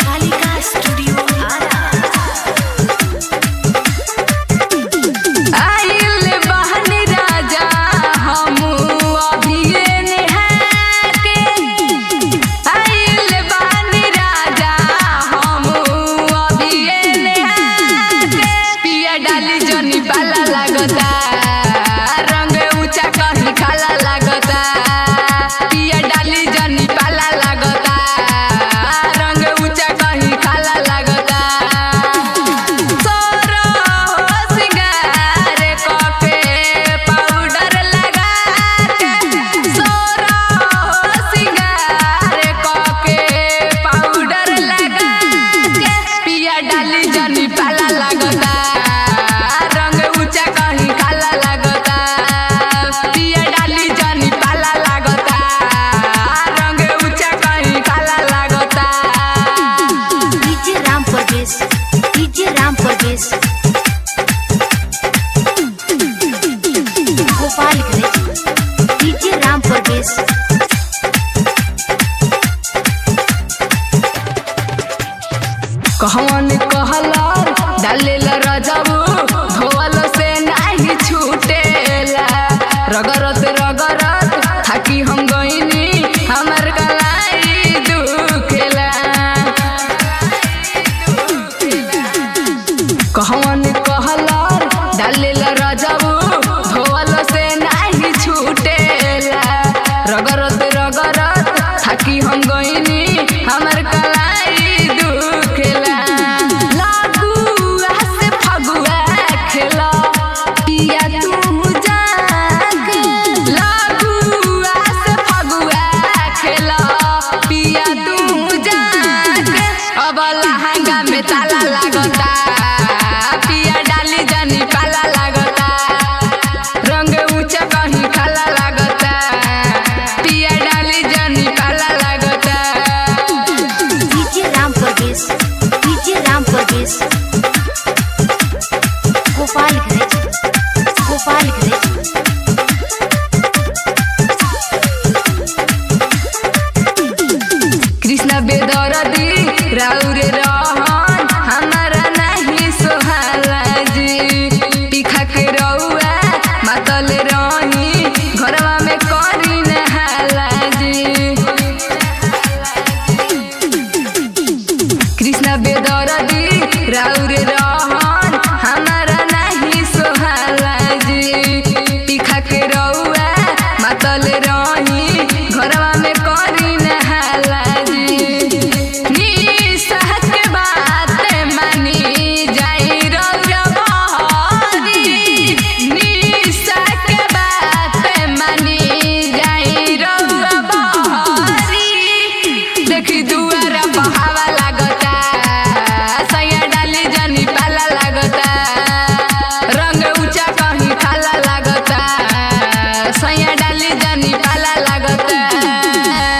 Kalika studio Ara. आइल बहनी राजा हमू अभिये नेहाके, आइल बहनी राजा हमू अभिये नेहाके। पिया डाली जनी पाला लागता, रंग ऊंचा कहीं खाला लागता। पिया डाली जनी पाला लागता, रंग ऊंचा कहीं खाला लागता। सोरो सिंगार कके पाउडर लगा के, सोरो सिंगार कके पाउडर लगा के। पिया डाली जनी पाला लागता, रंग ऊंचा कहीं खाला लागता। पिया डाली जनी पाला लागता, रंग ऊंचा कहीं खाला लागता। DJ Ram Parvesh, DJ Ram Parvesh, Gopalganj. DJ Ram Parvesh. कहवन कहला डालेला रजबू, धोवल से नाही छूटेला। रगरत रगरत थाकी हम गईनी, हमर कलाई दुखेला। कहवन कहला डालेला रजबू, धोवल से नाही छूटेला। रगरत रगरत थाकी हम गईनी, हमर कलाई दुखेला। लागुआ से फगुआ खेला, पिया तू जाके। लागुआ से फगुआ खेला, पिया तू जाके। अब लहंगा में ताला लागता,